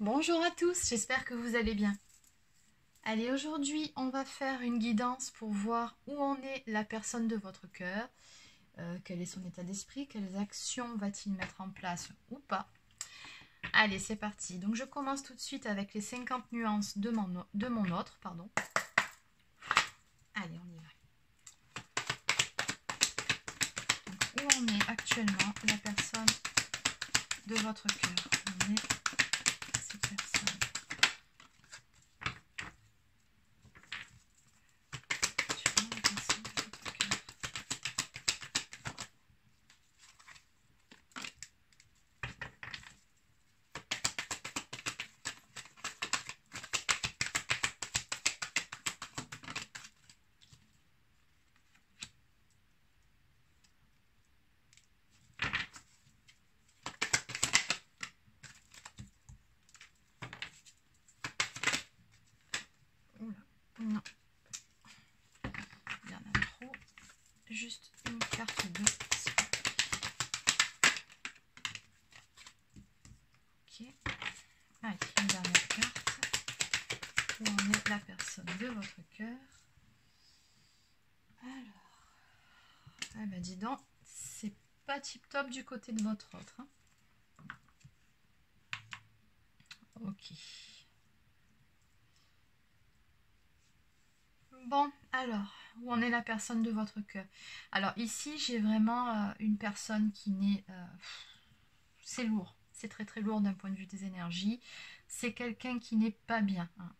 Bonjour à tous, j'espère que vous allez bien. Allez, aujourd'hui, on va faire une guidance pour voir où en est la personne de votre cœur, quel est son état d'esprit, quelles actions va-t-il mettre en place ou pas. Allez, c'est parti. Donc, je commence tout de suite avec les 50 nuances de mon autre, pardon. Allez, on y va. Donc, où en est actuellement la personne de votre cœur? Où en est cette personne? Non, il y en a trop. Juste une carte de ok. Allez, une dernière carte. Où en est la personne de votre cœur? Alors, ah ben dis donc, c'est pas tip top du côté de votre autre. Hein. Ok. Bon, alors, où en est la personne de votre cœur? Alors ici, j'ai vraiment une personne qui n'est... c'est lourd, c'est très très lourd d'un point de vue des énergies. C'est quelqu'un qui n'est pas bien. Hein.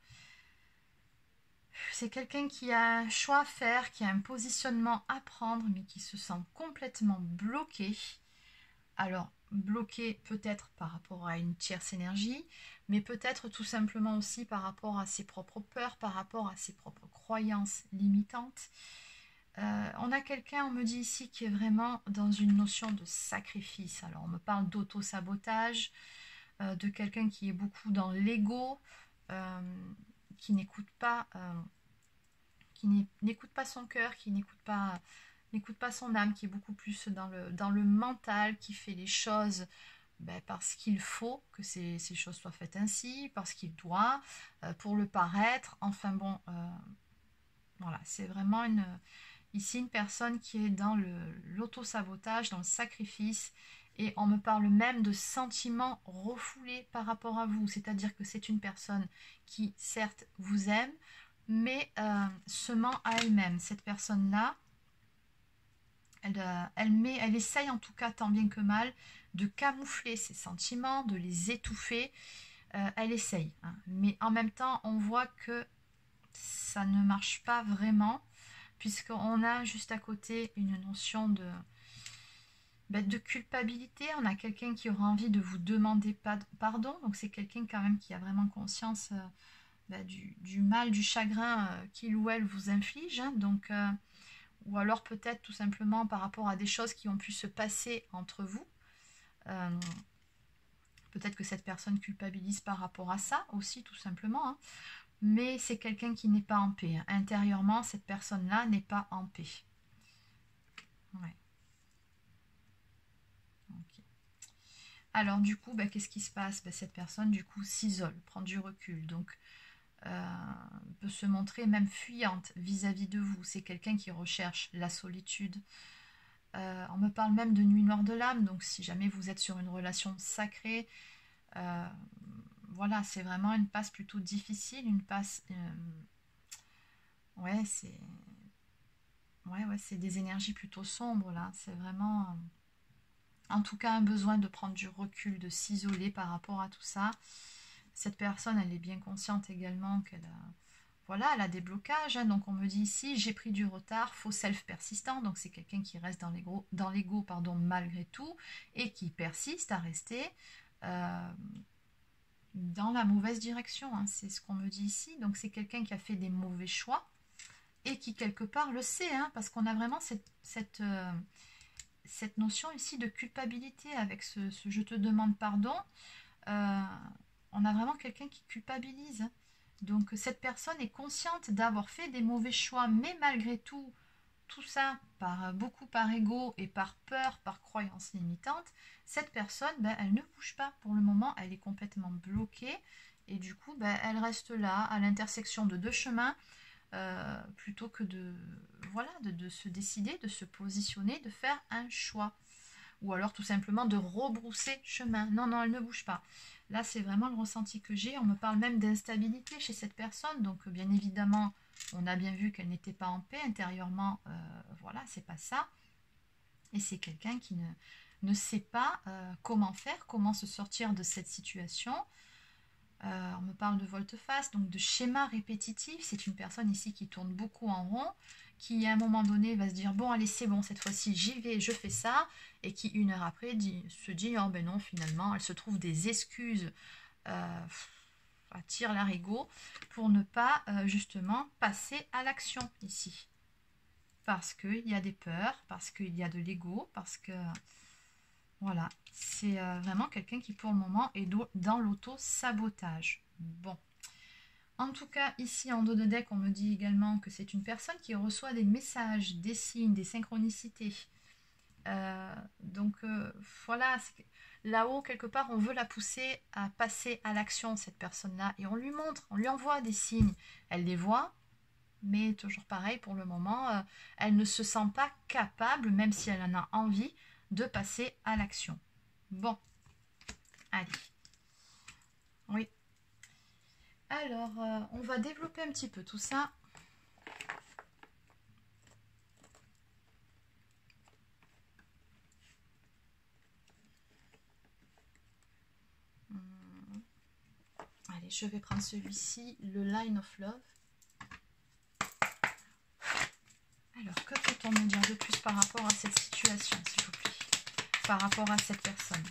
C'est quelqu'un qui a un choix à faire, qui a un positionnement à prendre, mais qui se sent complètement bloqué. Alors, bloqué peut-être par rapport à une tierce énergie, mais peut-être tout simplement aussi par rapport à ses propres peurs, par rapport à ses propres croyances limitantes. On a quelqu'un, on me dit ici, qui est vraiment dans une notion de sacrifice. Alors, on me parle d'auto-sabotage, de quelqu'un qui est beaucoup dans l'ego, qui n'écoute pas... n'écoute pas son cœur, qui n'écoute pas son âme, qui est beaucoup plus dans le mental, qui fait les choses parce qu'il faut que ces choses soient faites ainsi, parce qu'il doit, pour le paraître. Enfin bon, voilà, c'est vraiment ici une personne qui est dans l'auto-sabotage, dans le sacrifice, et on me parle même de sentiments refoulés par rapport à vous, c'est-à-dire que c'est une personne qui certes vous aime, mais se ment à elle-même. Cette personne-là, elle essaye en tout cas tant bien que mal de camoufler ses sentiments, de les étouffer. Elle essaye, hein. Mais en même temps, on voit que ça ne marche pas vraiment, puisqu'on a juste à côté une notion de culpabilité. On a quelqu'un qui aura envie de vous demander pardon, donc c'est quelqu'un quand même qui a vraiment conscience du mal, du chagrin qu'il ou elle vous inflige, hein. Donc, ou alors peut-être tout simplement par rapport à des choses qui ont pu se passer entre vous. Peut-être que cette personne culpabilise par rapport à ça aussi, tout simplement. Hein. Mais c'est quelqu'un qui n'est pas en paix. Hein. Intérieurement, cette personne-là n'est pas en paix. Ouais. Okay. Alors du coup, qu'est-ce qui se passe? Cette personne, du coup, s'isole, prend du recul. Donc, peut se montrer même fuyante vis-à-vis de vous. C'est quelqu'un qui recherche la solitude. On me parle même de nuit noire de l'âme, donc si jamais vous êtes sur une relation sacrée, voilà, c'est vraiment une passe plutôt difficile, une passe... ouais, c'est... Ouais, c'est des énergies plutôt sombres, là. C'est vraiment... en tout cas, un besoin de prendre du recul, de s'isoler par rapport à tout ça. Cette personne, elle est bien consciente également qu'elle a... Voilà, elle a des blocages, hein. Donc on me dit ici, j'ai pris du retard, faux self persistant, donc c'est quelqu'un qui reste dans l'ego malgré tout, et qui persiste à rester dans la mauvaise direction, hein. C'est ce qu'on me dit ici, donc c'est quelqu'un qui a fait des mauvais choix, et qui quelque part le sait, hein, parce qu'on a vraiment cette notion ici de culpabilité avec ce je te demande pardon. On a vraiment quelqu'un qui culpabilise, hein. Donc cette personne est consciente d'avoir fait des mauvais choix, mais malgré tout, tout ça, beaucoup par ego et par peur, par croyance limitante, cette personne, ben, elle ne bouge pas. Pour le moment, elle est complètement bloquée. Et du coup, ben, elle reste là, à l'intersection de deux chemins, plutôt que voilà, de se décider, de se positionner, de faire un choix. Ou alors tout simplement de rebrousser chemin. Non, non, elle ne bouge pas. Là, c'est vraiment le ressenti que j'ai. On me parle même d'instabilité chez cette personne. Donc, bien évidemment, on a bien vu qu'elle n'était pas en paix intérieurement. Voilà, c'est pas ça. Et c'est quelqu'un qui ne sait pas comment faire, comment se sortir de cette situation. On me parle de volte-face, donc de schéma répétitif. C'est une personne ici qui tourne beaucoup en rond, qui à un moment donné va se dire bon allez c'est bon cette fois-ci j'y vais, je fais ça, et qui une heure après se dit oh ben non finalement, elle se trouve des excuses à tire l'arigot pour ne pas justement passer à l'action ici. Parce qu'il y a des peurs, parce qu'il y a de l'ego, parce que voilà, c'est vraiment quelqu'un qui pour le moment est dans l'auto-sabotage. Bon. En tout cas, ici en dos de deck, on me dit également que c'est une personne qui reçoit des messages, des signes, des synchronicités. Donc voilà, là-haut, quelque part, on veut la pousser à passer à l'action, cette personne-là. Et on lui montre, on lui envoie des signes. Elle les voit, mais toujours pareil, pour le moment, elle ne se sent pas capable, même si elle en a envie, de passer à l'action. Bon, allez. Oui. Alors, on va développer un petit peu tout ça. Allez, je vais prendre celui-ci, le Line of Love. Alors, que peut-on me dire de plus par rapport à cette situation, s'il vous plaît? Par rapport à cette personne.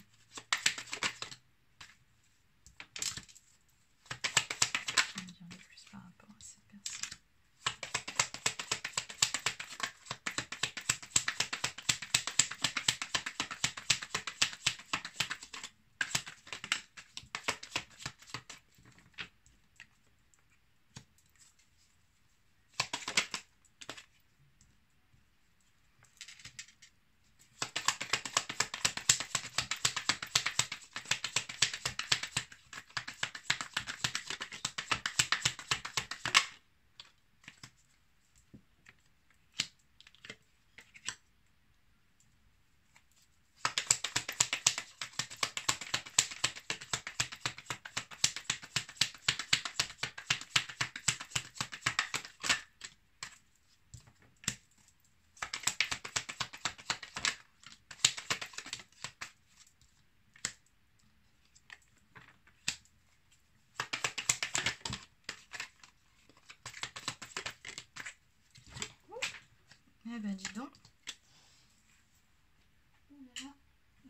Eh ben dis donc.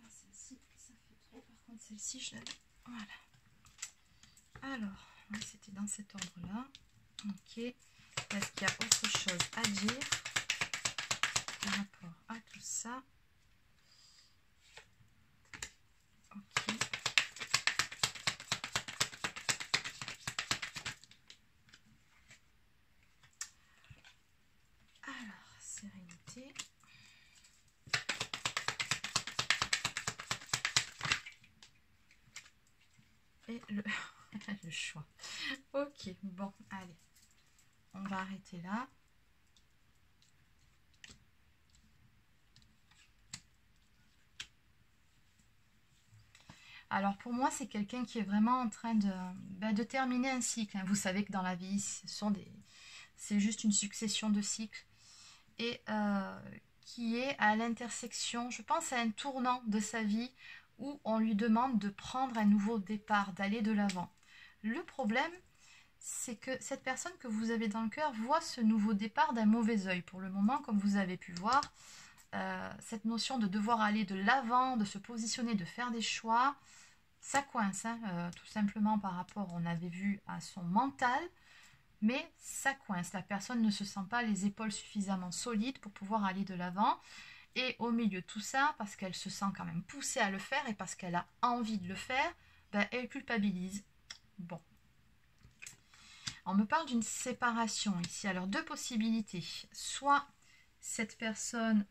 Celle-ci, ça fait trop. Par contre, celle-ci, je l'avais. Voilà. Alors, c'était dans cet ordre-là. Ok. Est-ce qu'il y a autre chose à dire par rapport à tout ça? Ok. Alors, sérénité. Et le, le choix. Ok, bon, allez. On va arrêter là. Alors pour moi, c'est quelqu'un qui est vraiment en train de terminer un cycle. Vous savez que dans la vie, c'est juste une succession de cycles. Et qui est à l'intersection, je pense à un tournant de sa vie où on lui demande de prendre un nouveau départ, d'aller de l'avant. Le problème, c'est que cette personne que vous avez dans le cœur voit ce nouveau départ d'un mauvais œil. Pour le moment, comme vous avez pu voir, cette notion de devoir aller de l'avant, de se positionner, de faire des choix, ça coince, tout simplement par rapport, on avait vu, à son mental, mais ça coince. La personne ne se sent pas les épaules suffisamment solides pour pouvoir aller de l'avant. Et au milieu de tout ça, parce qu'elle se sent quand même poussée à le faire et parce qu'elle a envie de le faire, ben, elle culpabilise. Bon. On me parle d'une séparation ici. Alors, deux possibilités. Soit cette personne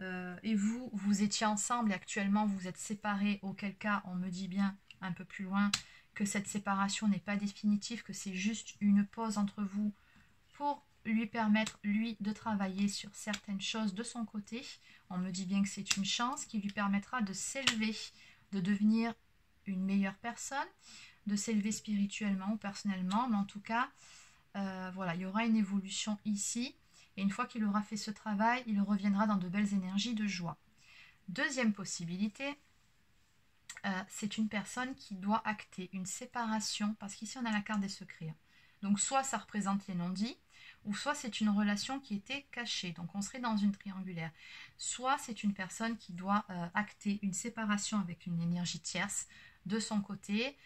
et vous, vous étiez ensemble et actuellement vous êtes séparés, auquel cas on me dit bien un peu plus loin que cette séparation n'est pas définitive, que c'est juste une pause entre vous pour lui permettre, lui, de travailler sur certaines choses de son côté. On me dit bien que c'est une chance qui lui permettra de s'élever, de devenir une meilleure personne, de s'élever spirituellement ou personnellement, mais en tout cas, voilà, il y aura une évolution ici, et une fois qu'il aura fait ce travail, il reviendra dans de belles énergies de joie. Deuxième possibilité, c'est une personne qui doit acter une séparation, parce qu'ici on a la carte des secrets. Donc soit ça représente les non-dits, ou soit c'est une relation qui était cachée, donc on serait dans une triangulaire. Soit c'est une personne qui doit acter une séparation avec une énergie tierce de son côté,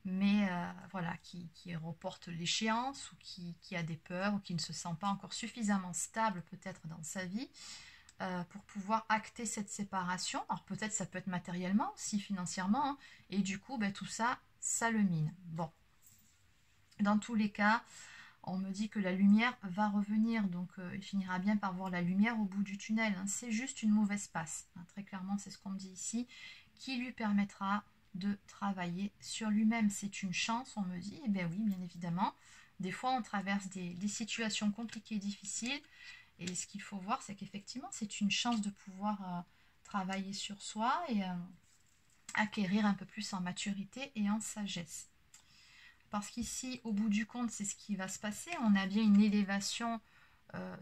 mais voilà, qui reporte l'échéance, ou qui a des peurs, ou qui ne se sent pas encore suffisamment stable peut-être dans sa vie, pour pouvoir acter cette séparation. Alors peut-être ça peut être matériellement aussi, financièrement, hein, et du coup ben, tout ça, ça le mine. Bon, dans tous les cas, on me dit que la lumière va revenir, donc il finira bien par voir la lumière au bout du tunnel, hein. C'est juste une mauvaise passe, hein, très clairement c'est ce qu'on me dit ici, qui lui permettra de travailler sur lui-même. C'est une chance, on me dit. Eh bien oui, bien évidemment, des fois on traverse des situations compliquées, difficiles, et ce qu'il faut voir, c'est qu'effectivement, c'est une chance de pouvoir travailler sur soi et acquérir un peu plus en maturité et en sagesse. Parce qu'ici, au bout du compte, c'est ce qui va se passer. On a bien une élévation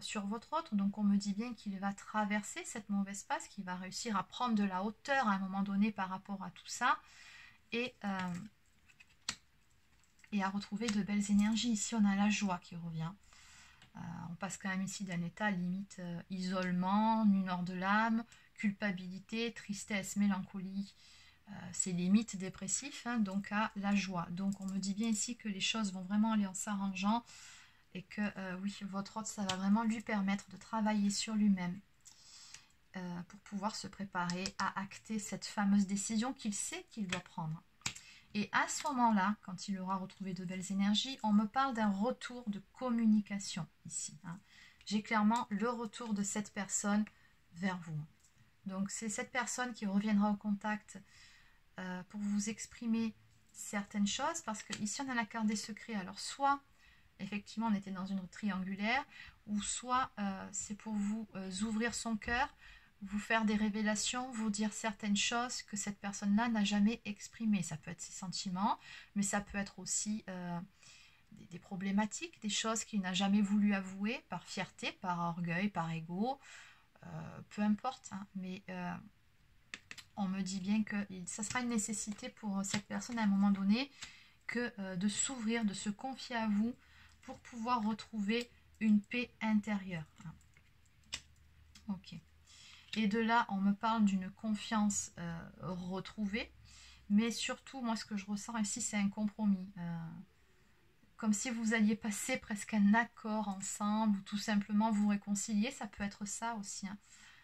sur votre autre, donc on me dit bien qu'il va traverser cette mauvaise passe, qu'il va réussir à prendre de la hauteur à un moment donné par rapport à tout ça, et à retrouver de belles énergies. Ici, on a la joie qui revient. On passe quand même ici d'un état limite isolement, nuit noire de l'âme, culpabilité, tristesse, mélancolie, c'est limite dépressif, hein, donc à la joie. Donc on me dit bien ici que les choses vont vraiment aller en s'arrangeant, et que oui, votre autre, ça va vraiment lui permettre de travailler sur lui-même pour pouvoir se préparer à acter cette fameuse décision qu'il sait qu'il doit prendre. Et à ce moment-là, quand il aura retrouvé de belles énergies, on me parle d'un retour de communication ici, hein. J'ai clairement le retour de cette personne vers vous. Donc c'est cette personne qui reviendra au contact pour vous exprimer certaines choses, parce que ici on a la carte des secrets. Alors soit effectivement on était dans une triangulaire, ou soit c'est pour vous ouvrir son cœur, vous faire des révélations, vous dire certaines choses que cette personne-là n'a jamais exprimées. Ça peut être ses sentiments, mais ça peut être aussi des problématiques, des choses qu'il n'a jamais voulu avouer, par fierté, par orgueil, par ego, peu importe, hein, mais on me dit bien que ça sera une nécessité pour cette personne à un moment donné que de s'ouvrir, de se confier à vous pour pouvoir retrouver une paix intérieure. Ok. Et de là, on me parle d'une confiance retrouvée, mais surtout, moi, ce que je ressens ici, c'est un compromis. Comme si vous alliez passer presque un accord ensemble, ou tout simplement vous réconcilier, ça peut être ça aussi, hein,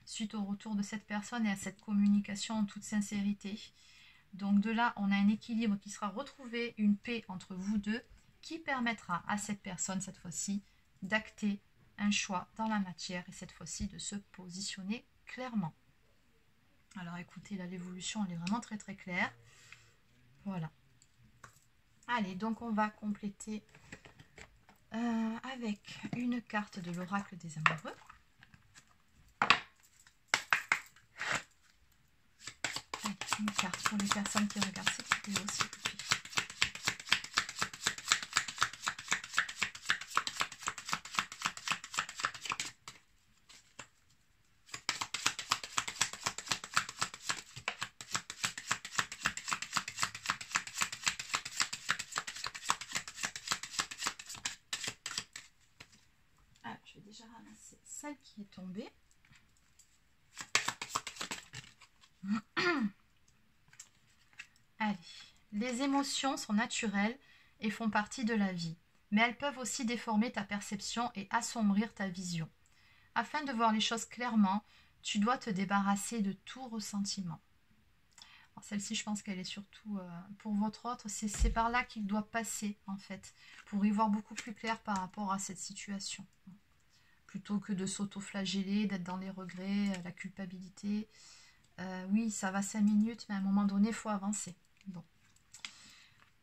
suite au retour de cette personne et à cette communication en toute sincérité. Donc de là, on a un équilibre qui sera retrouvé, une paix entre vous deux, qui permettra à cette personne, cette fois-ci, d'acter un choix dans la matière, et cette fois-ci de se positionner clairement. Alors écoutez, là l'évolution elle est vraiment très très claire. Voilà. Allez, donc on va compléter avec une carte de l'oracle des amoureux. Allez, une carte pour les personnes qui regardent cette vidéo, s'il vous plaît. Je vais déjà ramasser celle qui est tombée. Allez, les émotions sont naturelles et font partie de la vie, mais elles peuvent aussi déformer ta perception et assombrir ta vision. Afin de voir les choses clairement, tu dois te débarrasser de tout ressentiment. Celle-ci, je pense qu'elle est surtout pour votre autre. C'est par là qu'il doit passer, en fait, pour y voir beaucoup plus clair par rapport à cette situation. plutôt que de s'auto-flageller, d'être dans les regrets, la culpabilité. Oui, ça va 5 minutes, mais à un moment donné, il faut avancer. Bon.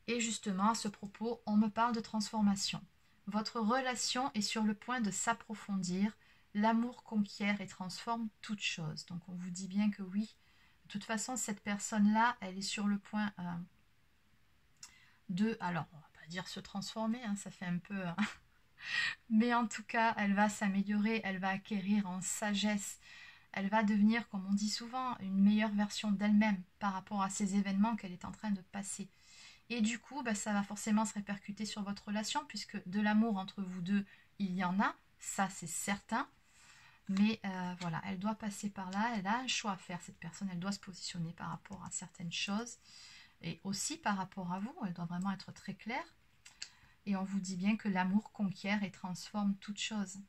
Et justement, à ce propos, on me parle de transformation. Votre relation est sur le point de s'approfondir. L'amour conquiert et transforme toute chose. Donc, on vous dit bien que oui. De toute façon, cette personne-là, elle est sur le point de... Alors, on va pas dire se transformer, hein, ça fait un peu... mais en tout cas, elle va s'améliorer, elle va acquérir en sagesse. Elle va devenir, comme on dit souvent, une meilleure version d'elle-même par rapport à ces événements qu'elle est en train de passer. Et du coup, ça va forcément se répercuter sur votre relation, puisque de l'amour entre vous deux, il y en a, ça c'est certain. Mais voilà, elle doit passer par là, elle a un choix à faire, cette personne, elle doit se positionner par rapport à certaines choses, et aussi par rapport à vous, elle doit vraiment être très claire. Et on vous dit bien que l'amour conquiert et transforme toute chose.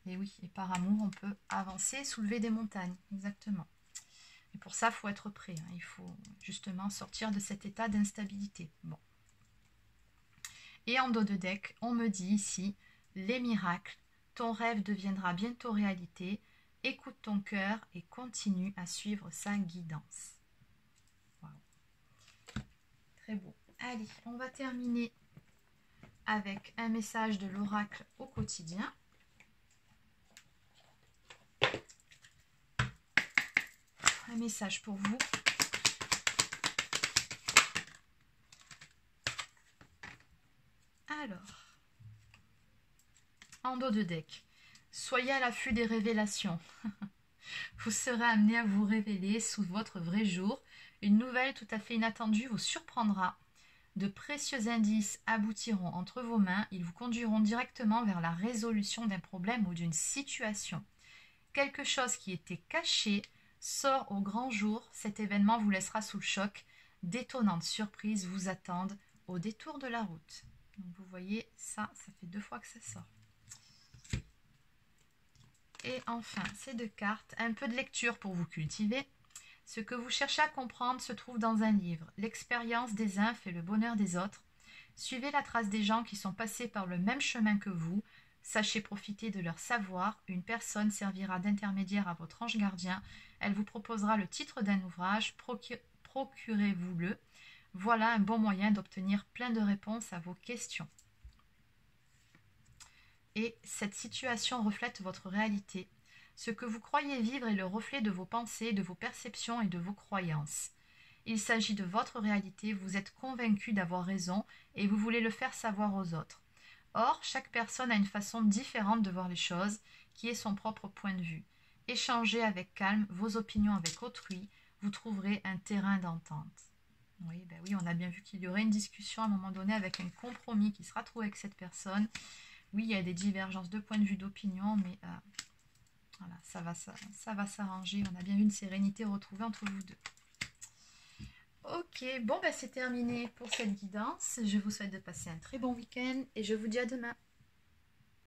Et oui, et par amour, on peut avancer, soulever des montagnes, exactement. Et pour ça, il faut être prêt. Hein. Il faut justement sortir de cet état d'instabilité. Bon. Et en dos de deck, on me dit ici, les miracles, ton rêve deviendra bientôt réalité. Écoute ton cœur et continue à suivre sa guidance. Wow. Très beau. Allez, on va terminer avec un message de l'oracle au quotidien. Un message pour vous. Alors, en dos de deck, soyez à l'affût des révélations. Vous serez amené à vous révéler sous votre vrai jour. Une nouvelle tout à fait inattendue vous surprendra. De précieux indices aboutiront entre vos mains. Ils vous conduiront directement vers la résolution d'un problème ou d'une situation. Quelque chose qui était caché sort au grand jour. Cet événement vous laissera sous le choc. D'étonnantes surprises vous attendent au détour de la route. Donc vous voyez, ça fait 2 fois que ça sort. Et enfin, ces 2 cartes, un peu de lecture pour vous cultiver. Ce que vous cherchez à comprendre se trouve dans un livre. L'expérience des uns fait le bonheur des autres. Suivez la trace des gens qui sont passés par le même chemin que vous. Sachez profiter de leur savoir. Une personne servira d'intermédiaire à votre ange gardien. Elle vous proposera le titre d'un ouvrage. Procurez-vous-le. Voilà un bon moyen d'obtenir plein de réponses à vos questions. Et cette situation reflète votre réalité. Ce que vous croyez vivre est le reflet de vos pensées, de vos perceptions et de vos croyances. Il s'agit de votre réalité, vous êtes convaincu d'avoir raison et vous voulez le faire savoir aux autres. Or, chaque personne a une façon différente de voir les choses, qui est son propre point de vue. Échangez avec calme vos opinions avec autrui, vous trouverez un terrain d'entente. Oui, on a bien vu qu'il y aurait une discussion à un moment donné avec un compromis qui sera trouvé avec cette personne. Oui, il y a des divergences de point de vue, d'opinion, mais voilà, ça va s'arranger. On a bien vu une sérénité retrouvée entre vous deux. Ok, bon, c'est terminé pour cette guidance. Je vous souhaite de passer un très bon week-end et je vous dis à demain.